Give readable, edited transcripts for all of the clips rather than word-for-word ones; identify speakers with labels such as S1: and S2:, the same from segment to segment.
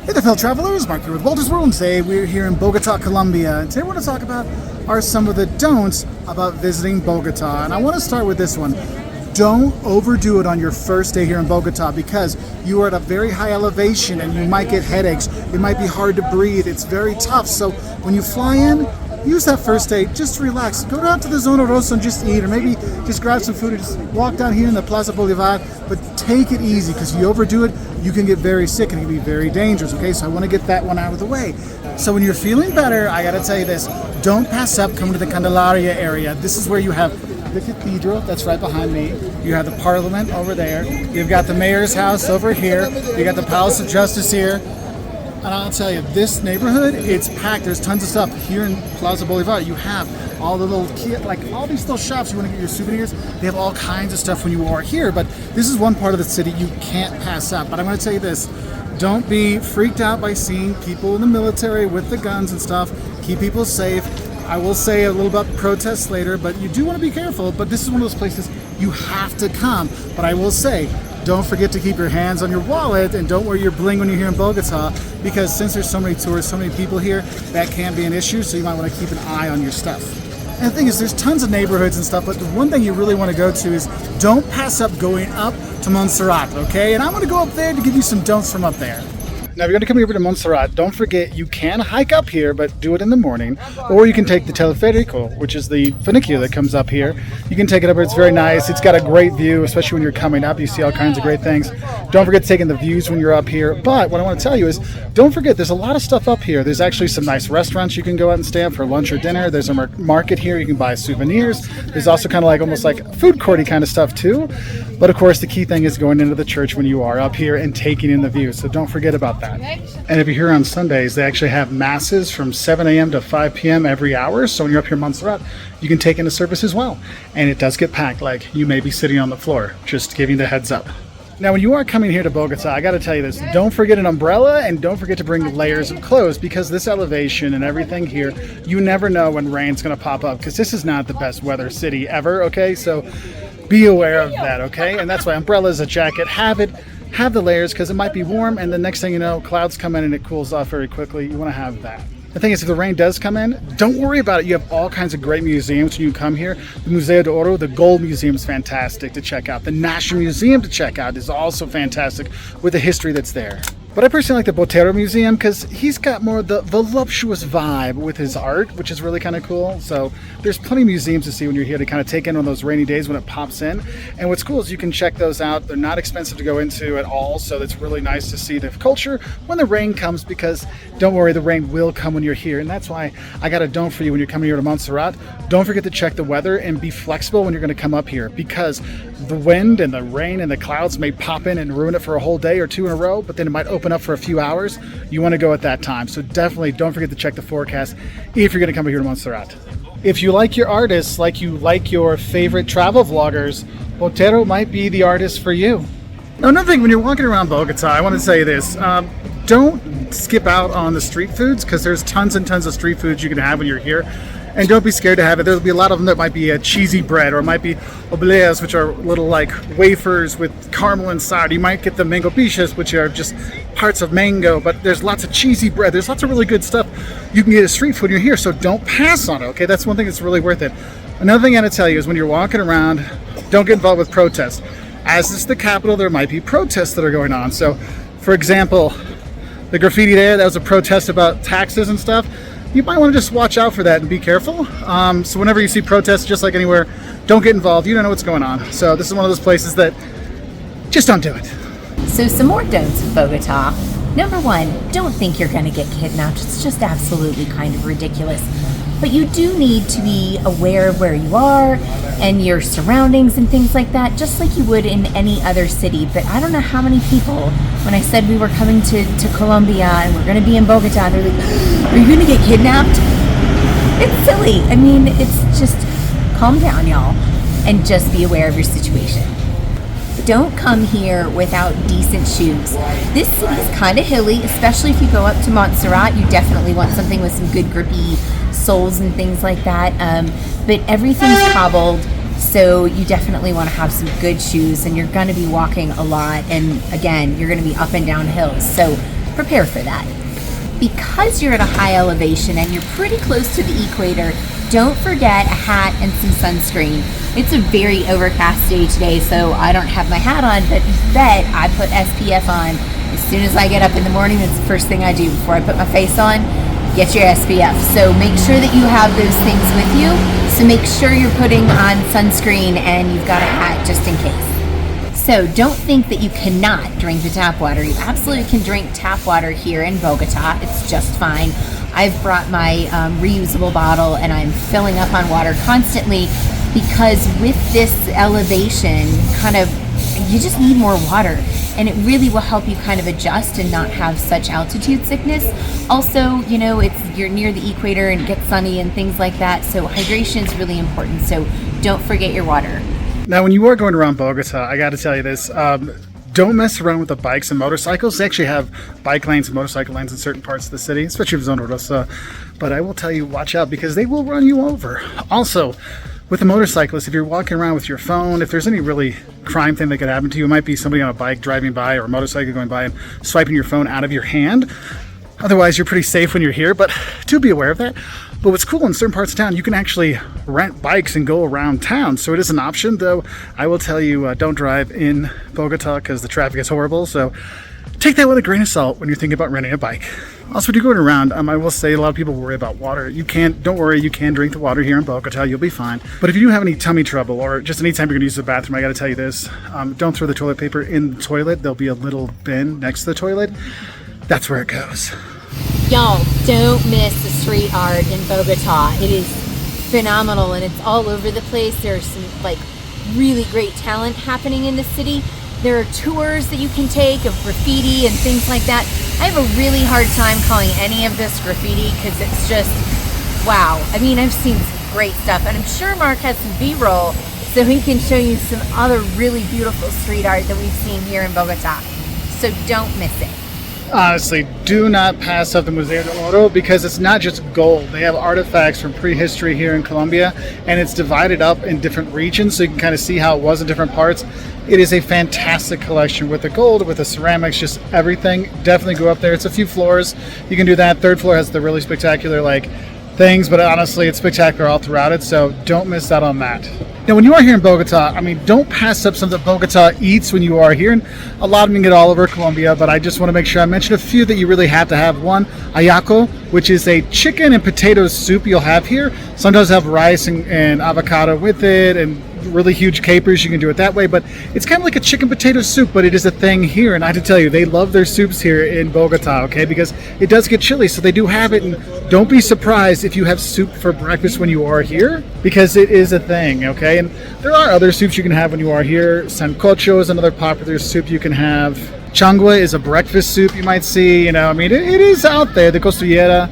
S1: Hey there, fellow travelers, Mark here with Wolters World, and today we're here in Bogota, Colombia. And today what we're going to talk about are some of the don'ts about visiting Bogota. And I want to start with this one. Don't overdo it on your first day here in Bogota because you are at a very high elevation and you might get headaches. It might be hard to breathe. It's very tough. So when you fly in, use that first day just to relax. Go down to the Zona Rosa and just eat, or maybe just grab some food and just walk down here in the Plaza Bolivar. But take it easy, because if you overdo it, you can get very sick and it can be very dangerous. Okay, so I want to get that one out of the way. So when you're feeling better, I gotta tell you this: don't pass up coming to the Candelaria area. This is where you have the cathedral that's right behind me. You have the Parliament over there. You've got the mayor's house over here. You got the Palace of Justice here. And I'll tell you, this neighborhood, it's packed. There's tons of stuff. Here in Plaza Bolivar, you have all the little, like all these little shops. You want to get your souvenirs. They have all kinds of stuff when you are here. But this is one part of the city you can't pass up. But I'm going to tell you this: don't be freaked out by seeing people in the military with the guns and stuff. Keep people safe. I will say a little about protests later, but you do want to be careful. But this is one of those places you have to come. But I will say, don't forget to keep your hands on your wallet and don't wear your bling when you're here in Bogota, because since there's so many tourists, so many people here, that can be an issue, so you might want to keep an eye on your stuff. And the thing is, there's tons of neighborhoods and stuff, but the one thing you really want to go to is don't pass up going up to Monserrate, okay? And I'm going to go up there to give you some don'ts from up there. Now, if you're going to come over to Monserrate, don't forget you can hike up here, but do it in the morning. Or you can take the teleférico, which is the funicular that comes up here. You can take it up. It's very nice. It's got a great view, especially when you're coming up. You see all kinds of great things. Don't forget taking the views when you're up here. But what I want to tell you is, don't forget, there's a lot of stuff up here. There's actually some nice restaurants you can go out and stay at for lunch or dinner. There's a market here. You can buy souvenirs. There's also kind of like almost like food courty kind of stuff too. But of course, the key thing is going into the church when you are up here and taking in the view. So don't forget about that. And if you're here on Sundays, they actually have masses from 7 a.m. to 5 p.m. every hour. So when you're up here in Monserrate, you can take in a service as well. And it does get packed, like you may be sitting on the floor. Just giving the heads up. Now, when you are coming here to Bogota, I got to tell you this: don't forget an umbrella and don't forget to bring layers of clothes, because this elevation and everything here, you never know when rain's going to pop up, because this is not the best weather city ever, okay? So be aware of that, okay? And that's why umbrellas, a jacket, have the layers, because it might be warm and the next thing you know, clouds come in and it cools off very quickly. You want to have that. The thing is, if the rain does come in, don't worry about it. You have all kinds of great museums when you come here. The Museo de Oro, the Gold Museum, is fantastic to check out. The National Museum to check out is also fantastic with the history that's there. But I personally like the Botero Museum because he's got more of the voluptuous vibe with his art, which is really kind of cool. So there's plenty of museums to see when you're here to kind of take in on those rainy days when it pops in. And what's cool is you can check those out. They're not expensive to go into at all, so it's really nice to see the culture when the rain comes, because don't worry, the rain will come when you're here. And that's why I got a don't for you when you're coming here to Monserrate. Don't forget to check the weather and be flexible when you're going to come up here, because the wind and the rain and the clouds may pop in and ruin it for a whole day or two in a row, but then it might open up for a few hours. You want to go at that time. So definitely don't forget to check the forecast if you're going to come here to Monserrate. If you like your artists like you like your favorite travel vloggers, Botero might be the artist for you. Now, another thing, when you're walking around Bogota, I want to say this. Don't skip out on the street foods, because there's tons and tons of street foods you can have when you're here. And don't be scared to have it. There'll be a lot of them that might be a cheesy bread, or it might be obleas, which are little like wafers with caramel inside. You might get the mango biches, which are just parts of mango, but there's lots of cheesy bread. There's lots of really good stuff you can get at street food when you're here, so don't pass on it, okay? That's one thing that's really worth it. Another thing I gotta tell you is when you're walking around, don't get involved with protests. As it's the capital, there might be protests that are going on. So, for example, the graffiti there, that was a protest about taxes and stuff. You might want to just watch out for that and be careful. So whenever you see protests, just like anywhere, don't get involved. You don't know what's going on. So this is one of those places that just don't do it.
S2: So some more don'ts of Bogota. Number one, don't think you're going to get kidnapped. It's just absolutely kind of ridiculous. But you do need to be aware of where you are and your surroundings and things like that, just like you would in any other city. But I don't know how many people, when I said we were coming to Colombia and we're going to be in Bogota, they're like, are you going to get kidnapped? It's silly. I mean, it's just calm down, y'all, and just be aware of your situation. Don't come here without decent shoes. This city is kind of hilly, especially if you go up to Monserrate. You definitely want something with some good grippy soles and things like that. But everything's cobbled, so you definitely want to have some good shoes, and you're going to be walking a lot, and again, you're going to be up and down hills. So prepare for that. Because you're at a high elevation and you're pretty close to the equator, don't forget a hat and some sunscreen. It's a very overcast day today, so I don't have my hat on, but bet I put SPF on. As soon as I get up in the morning, that's the first thing I do before I put my face on. Get your SPF. So make sure that you have those things with you. So make sure you're putting on sunscreen and you've got a hat just in case. So don't think that you cannot drink the tap water. You absolutely can drink tap water here in Bogota. It's just fine. I've brought my reusable bottle and I'm filling up on water constantly because with this elevation, you just need more water. And it really will help you kind of adjust and not have such altitude sickness. Also, you're near the equator and it gets sunny and things like that. So hydration is really important. So don't forget your water.
S1: Now, when you are going around Bogota, I got to tell you this. Don't mess around with the bikes and motorcycles. They actually have bike lanes and motorcycle lanes in certain parts of the city, especially if it's on Rosa. But I will tell you, watch out because they will run you over. Also, with a motorcyclist, if you're walking around with your phone, if there's any really crime thing that could happen to you, it might be somebody on a bike driving by or a motorcycle going by and swiping your phone out of your hand. Otherwise, you're pretty safe when you're here, but do be aware of that. But what's cool, in certain parts of town, you can actually rent bikes and go around town. So it is an option, though I will tell you, don't drive in Bogota because the traffic is horrible. So take that with a grain of salt when you're thinking about renting a bike. Also, when you're going around, I will say a lot of people worry about water. Don't worry, you can drink the water here in Bogota. You'll be fine. But if you do have any tummy trouble or just anytime you're going to use the bathroom, I got to tell you this. Don't throw the toilet paper in the toilet. There'll be a little bin next to the toilet. That's where it goes.
S2: Y'all, don't miss the street art in Bogota. It is phenomenal and it's all over the place. There's some really great talent happening in the city. There are tours that you can take of graffiti and things like that. I have a really hard time calling any of this graffiti because it's just, wow. I mean, I've seen some great stuff and I'm sure Mark has some B-roll so he can show you some other really beautiful street art that we've seen here in Bogota. So don't miss it.
S1: Honestly, do not pass up the Museo de Oro because it's not just gold. They have artifacts from prehistory here in Colombia, and it's divided up in different regions so you can kind of see how it was in different parts. It is a fantastic collection with the gold, with the ceramics, just everything. Definitely go up there. It's a few floors. You can do that. Third floor has the really spectacular things, but honestly, it's spectacular all throughout it, so don't miss out on that. Now, when you are here in Bogota, don't pass up some of the Bogota eats when you are here. And a lot of them get all over Colombia, but I just want to make sure I mention a few that you really have to have. One, Ajiaco, which is a chicken and potato soup you'll have here. Sometimes have rice and avocado with it and really huge capers. You can do it that way, but it's kind of like a chicken potato soup, but it is a thing here. And I have to tell you, they love their soups here in Bogota, okay? Because it does get chilly, so they do have it. And don't be surprised if you have soup for breakfast when you are here, because it is a thing, okay? And there are other soups you can have when you are here. Sancocho is another popular soup you can have. Changua is a breakfast soup you might see. It is out there. The costillera,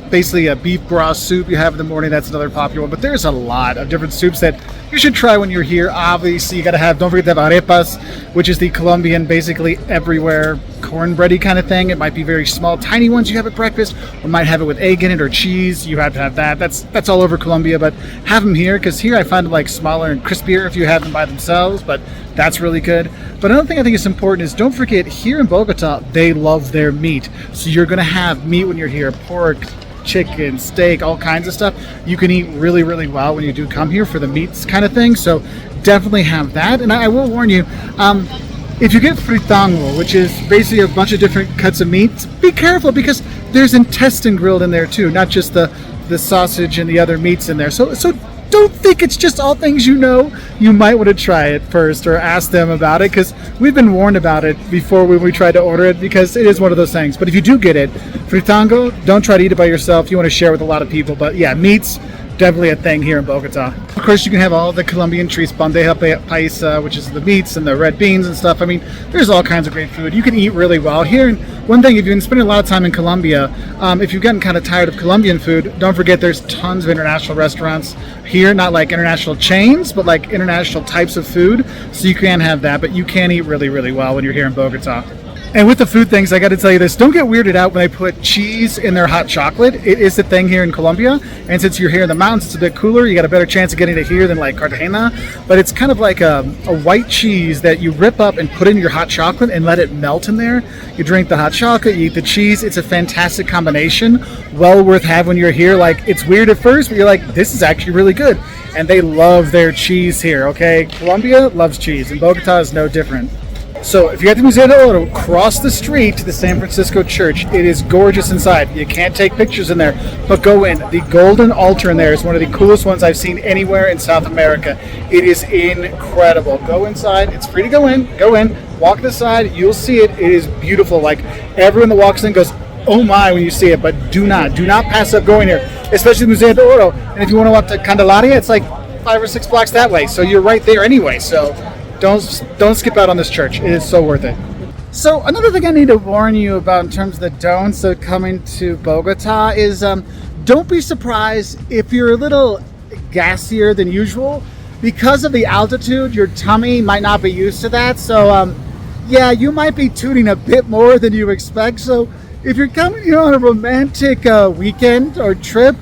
S1: basically a beef broth soup you have in the morning. That's another popular one. But there's a lot of different soups that you should try when you're here. Obviously, you got to don't forget to have arepas, which is the Colombian, basically everywhere cornbready kind of thing. It might be very small, tiny ones you have at breakfast, or might have it with egg in it or cheese. You have to have that. That's all over Colombia, but have them here because here I find them smaller and crispier if you have them by themselves. But that's really good. But another thing I think is important is don't forget, here in Bogota, they love their meat. So you're going to have meat when you're here, pork, chicken, steak, all kinds of stuff. You can eat really, really well when you do come here for the meats kind of thing. So definitely have that. And I will warn you, if you get fritango, which is basically a bunch of different cuts of meat, be careful because there's intestine grilled in there too, not just the sausage and the other meats in there. So don't think it's just all things you know. You might want to try it first or ask them about it because we've been warned about it before when we tried to order it because it is one of those things. But if you do get it, fritango, don't try to eat it by yourself. You want to share it with a lot of people. But yeah, meats, definitely a thing here in Bogota. Of course, you can have all the Colombian treats, bandeja paisa, which is the meats and the red beans and stuff. There's all kinds of great food. You can eat really well here. And one thing, if you've been spending a lot of time in Colombia, if you've gotten kind of tired of Colombian food, don't forget there's tons of international restaurants here, not like international chains, but like international types of food. So you can have that, but you can eat really, really well when you're here in Bogota. And with the food things, I got to tell you this: don't get weirded out when they put cheese in their hot chocolate. It is the thing here in Colombia, and since you're here in the mountains, it's a bit cooler. You got a better chance of getting it here than like Cartagena. But it's kind of like a white cheese that you rip up and put in your hot chocolate and let it melt in there. You drink the hot chocolate, you eat the cheese. It's a fantastic combination. Well worth having when you're here. Like, it's weird at first, but you're like, this is actually really good. And they love their cheese here. Okay, Colombia loves cheese, and Bogota is no different. So if you're at the Museo de Oro, cross the street to the San Francisco Church. It is gorgeous inside. You can't take pictures in there, but go in. The golden altar in there is one of the coolest ones I've seen anywhere in South America. It is incredible. Go inside. It's free to go in. Go in. Walk this side. You'll see it. It is beautiful. Like, everyone that walks in goes, oh my, when you see it. But do not pass up going here, especially the Museo de Oro. And if you want to walk to Candelaria, it's like 5 or 6 blocks that way. So you're right there anyway. So don't skip out on this church. It is so worth it. So another thing I need to warn you about in terms of the don'ts of coming to Bogota is don't be surprised if you're a little gassier than usual. Because of the altitude, your tummy might not be used to that. So yeah, you might be tooting a bit more than you expect. So if you're coming here on a romantic weekend or trip,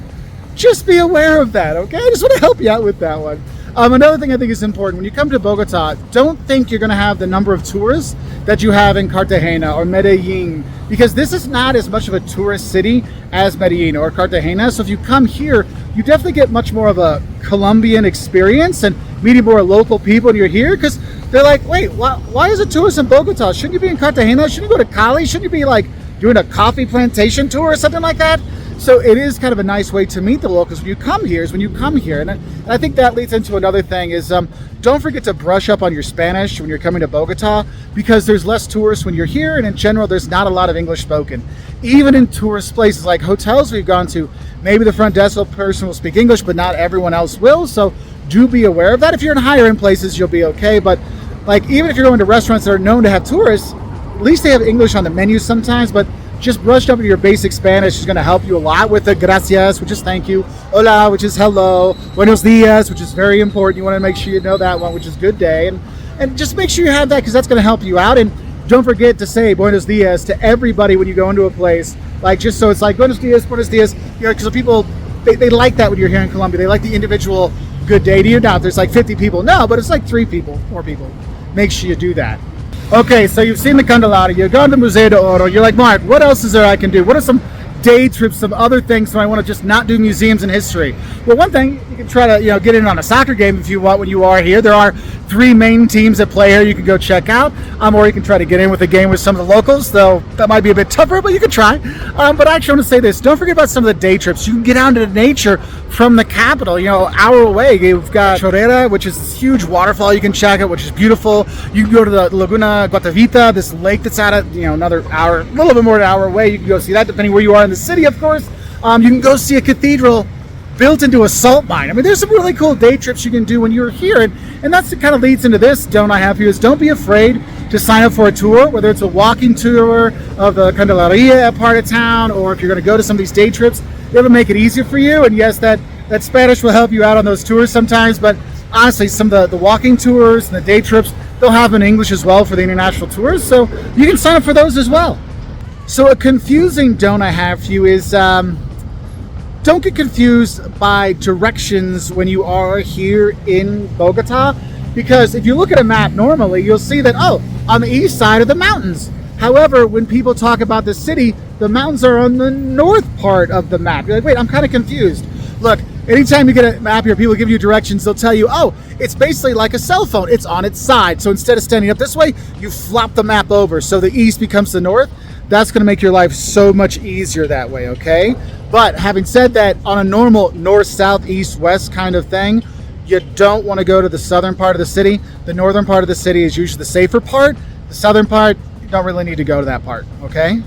S1: just be aware of that, okay? I just want to help you out with that one. Another thing I think is important, when you come to Bogota, don't think you're going to have the number of tourists that you have in Cartagena or Medellin, because this is not as much of a tourist city as Medellin or Cartagena. So if you come here, you definitely get much more of a Colombian experience and meeting more local people when you're here, because they're like, wait, why is a tourist in Bogota? Shouldn't you be in Cartagena? Shouldn't you go to Cali? Shouldn't you be like doing a coffee plantation tour or something like that? So it is kind of a nice way to meet the locals when you come here. And I think that leads into another thing is don't forget to brush up on your Spanish when you're coming to Bogota, because there's less tourists when you're here, and in general there's not a lot of English spoken. Even in tourist places like hotels we've gone to, maybe the front desk person will speak English, but not everyone else will. So do be aware of that. If you're in higher end places, you'll be okay. But like, even if you're going to restaurants that are known to have tourists, at least they have English on the menu sometimes. But just brushed up with your basic Spanish is going to help you a lot with the gracias, which is thank you, hola, which is hello, buenos dias, which is very important. You want to make sure you know that one, which is good day. And just make sure you have that, because that's going to help you out. And don't forget to say buenos dias to everybody when you go into a place. Like, just so it's like buenos dias, you know, because people, they like that when you're here in Colombia. They like the individual good day to you. Now, if there's like 50 people, no, but it's like 3 people, 4 people. Make sure you do that. Okay, so you've seen the Candelaria, you've gone to Museo de Oro, you're like, Mark, what else is there I can do? What are some day trips, some other things when I want to just not do museums and history? Well, one thing, you can try to, get in on a soccer game if you want when you are here. There are 3 main teams that play here you can go check out, or you can try to get in with a game with some of the locals, though that might be a bit tougher, but you can try. But I actually want to say this, don't forget about some of the day trips. You can get out into nature from the capital, hour away. You've got Chorrera, which is this huge waterfall you can check out, which is beautiful. You can go to the Laguna Guatavita, this lake that's out at, another hour, a little bit more than an hour away. You can go see that, depending where you are in the city, of course. You can go see a cathedral built into a salt mine. I mean, there's some really cool day trips you can do when you're here, and that's what kind of leads into this don't I have here, is don't be afraid to sign up for a tour, whether it's a walking tour of the Candelaria part of town, or if you're going to go to some of these day trips, it'll make it easier for you. And yes, that Spanish will help you out on those tours sometimes, but honestly, some of the walking tours and the day trips, they'll have in English as well for the international tours, so you can sign up for those as well. So a confusing don't I have for you is don't get confused by directions when you are here in Bogota, because if you look at a map normally, you'll see that, on the east side of the mountains. However, when people talk about the city, the mountains are on the north part of the map. You're like, wait, I'm kind of confused. Look, anytime you get a map here, people give you directions, they'll tell you, it's basically like a cell phone. It's on its side. So instead of standing up this way, you flop the map over. So the east becomes the north. That's going to make your life so much easier that way, okay? But having said that, on a normal north, south, east, west kind of thing, you don't want to go to the southern part of the city. The northern part of the city is usually the safer part. The southern part, you don't really need to go to that part, okay?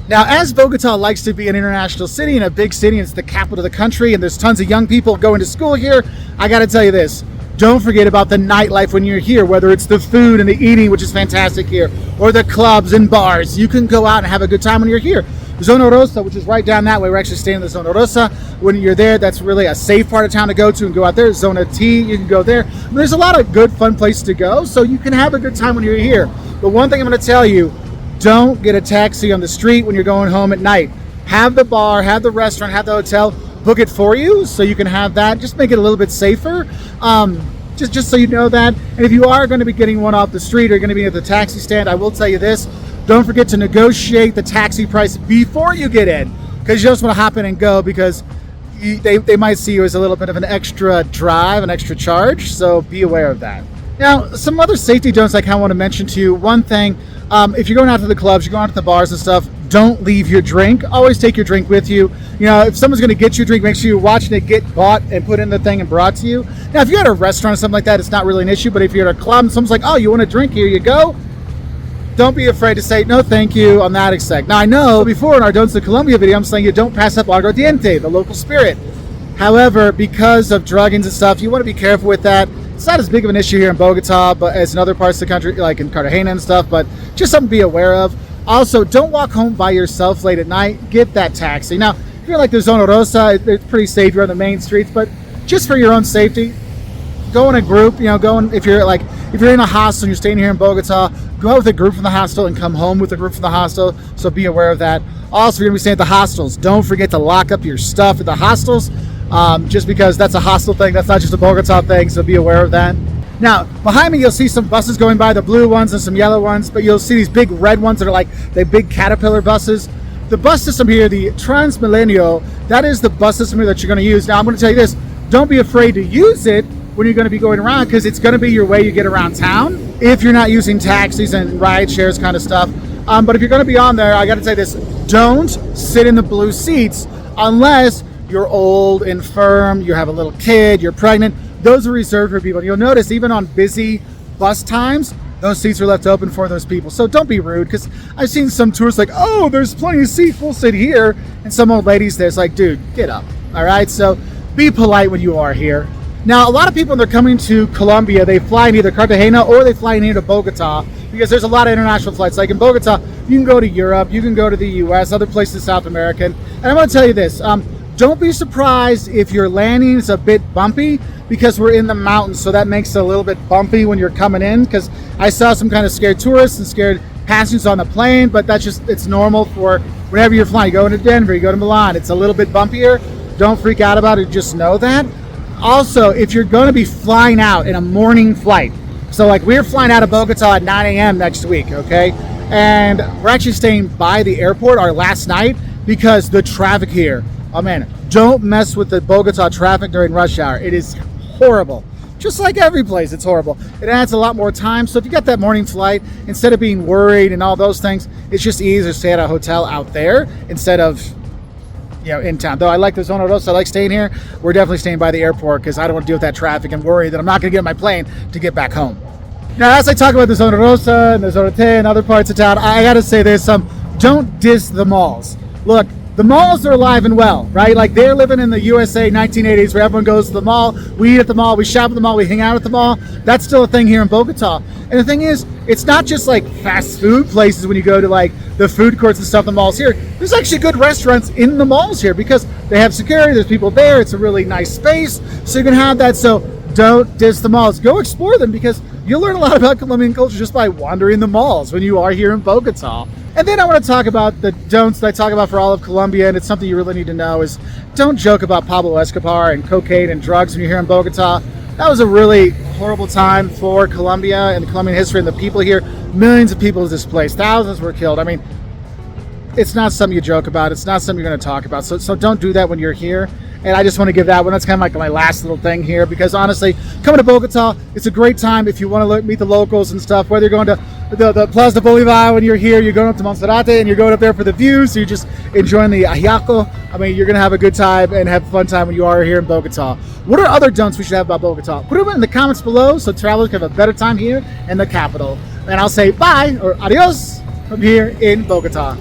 S1: Now, as Bogota likes to be an international city and a big city, and it's the capital of the country, and there's tons of young people going to school here, I got to tell you this. Don't forget about the nightlife when you're here, whether it's the food and the eating, which is fantastic here, or the clubs and bars. You can go out and have a good time when you're here. Zona Rosa, which is right down that way. We're actually staying in the Zona Rosa. When you're there, that's really a safe part of town to go to and go out there. Zona T, you can go there. There's a lot of good, fun places to go, so you can have a good time when you're here. But one thing I'm going to tell you, don't get a taxi on the street when you're going home at night. Have the bar, have the restaurant, have the hotel book it for you so you can have that. Just make it a little bit safer. Just so you know that. And if you are going to be getting one off the street or going to be at the taxi stand, I will tell you this. Don't forget to negotiate the taxi price before you get in, because you just want to hop in and go, because they might see you as a little bit of an extra drive, an extra charge. So be aware of that. Now, some other safety don'ts I kind of want to mention to you. One thing, if you're going out to the clubs, you're going out to the bars and stuff, don't leave your drink. Always take your drink with you. You know, if someone's going to get you a drink, make sure you're watching it get bought and put in the thing and brought to you. Now, if you're at a restaurant or something like that, it's not really an issue. But if you're at a club and someone's like, oh, you want a drink? Here you go. Don't be afraid to say, no, thank you, on that extent. Now, I know before in our Don'ts of Colombia video, I'm saying you don't pass up aguardiente, the local spirit. However, because of druggings and stuff, you want to be careful with that. It's not as big of an issue here in Bogota, but as in other parts of the country, like in Cartagena and stuff, but just something to be aware of. Also, don't walk home by yourself late at night. Get that taxi. Now, if you're like the Zona Rosa, it's pretty safe. You're on the main streets, but just for your own safety, go in a group. You know, if you're in a hostel and you're staying here in Bogota, go out with a group from the hostel and come home with a group from the hostel. So be aware of that. Also, if you're going to be staying at the hostels, don't forget to lock up your stuff at the hostels. Just because that's a hostel thing, that's not just a Bogota thing, so be aware of that. Now, behind me you'll see some buses going by, the blue ones and some yellow ones, but you'll see these big red ones that are like the big Caterpillar buses. The bus system here, the Transmilenio, that is the bus system here that you're going to use. Now, I'm going to tell you this, don't be afraid to use it when you're going to be going around, because it's going to be your way you get around town if you're not using taxis and ride shares kind of stuff. But if you're going to be on there, I got to say this, don't sit in the blue seats unless you're old, infirm, you have a little kid, you're pregnant. Those are reserved for people. And you'll notice even on busy bus times, those seats are left open for those people. So don't be rude, because I've seen some tourists like, oh, there's plenty of seats, we'll sit here. And some old ladies there's like, dude, get up. All right, so be polite when you are here. Now, a lot of people, when they're coming to Colombia, they fly in either Cartagena or they fly in here to Bogota, because there's a lot of international flights. Like in Bogota, you can go to Europe, you can go to the US, other places in South America. And I want to tell you this, don't be surprised if your landing is a bit bumpy, because we're in the mountains, so that makes it a little bit bumpy when you're coming in, because I saw some kind of scared tourists and scared passengers on the plane, but that's just, it's normal for whenever you're flying. You go into Denver, you go to Milan, it's a little bit bumpier. Don't freak out about it, just know that. Also, if you're going to be flying out in a morning flight, so like we're flying out of Bogota at 9 a.m. next week, okay? And we're actually staying by the airport our last night because the traffic here, oh man, don't mess with the Bogota traffic during rush hour. It is horrible. Just like every place, it's horrible. It adds a lot more time. So if you got that morning flight, instead of being worried and all those things, it's just easier to stay at a hotel out there instead of, you know, in town. Though I like the Zona Rosa, I like staying here. We're definitely staying by the airport because I don't want to deal with that traffic and worry that I'm not going to get on my plane to get back home. Now, as I talk about the Zona Rosa and the Zona T and other parts of town, I got to say this, don't diss the malls. Look, the malls are alive and well, right? Like they're living in the USA 1980s where everyone goes to the mall, we eat at the mall, we shop at the mall, we hang out at the mall. That's still a thing here in Bogota. And the thing is, it's not just like fast food places when you go to like the food courts and stuff in the malls here. There's actually good restaurants in the malls here because they have security, there's people there, it's a really nice space, so you can have that. So don't diss the malls. Go explore them because you'll learn a lot about Colombian culture just by wandering the malls when you are here in Bogota. And then I want to talk about the don'ts that I talk about for all of Colombia, and it's something you really need to know, is don't joke about Pablo Escobar and cocaine and drugs when you're here in Bogota. That was a really horrible time for Colombia and the Colombian history and the people here. Millions of people displaced, thousands were killed. I mean, it's not something you joke about. It's not something you're going to talk about. So don't do that when you're here. And I just want to give that one. That's kind of like my last little thing here, because honestly, coming to Bogota, it's a great time if you want to meet the locals and stuff. Whether you're going to the Plaza de Bolivar when you're here, you're going up to Monserrate and you're going up there for the views, so you're just enjoying the Ajiaco. I mean, you're going to have a good time and have a fun time when you are here in Bogota. What are other don'ts we should have about Bogota? Put them in the comments below so travelers can have a better time here in the capital. And I'll say bye or adios from here in Bogota.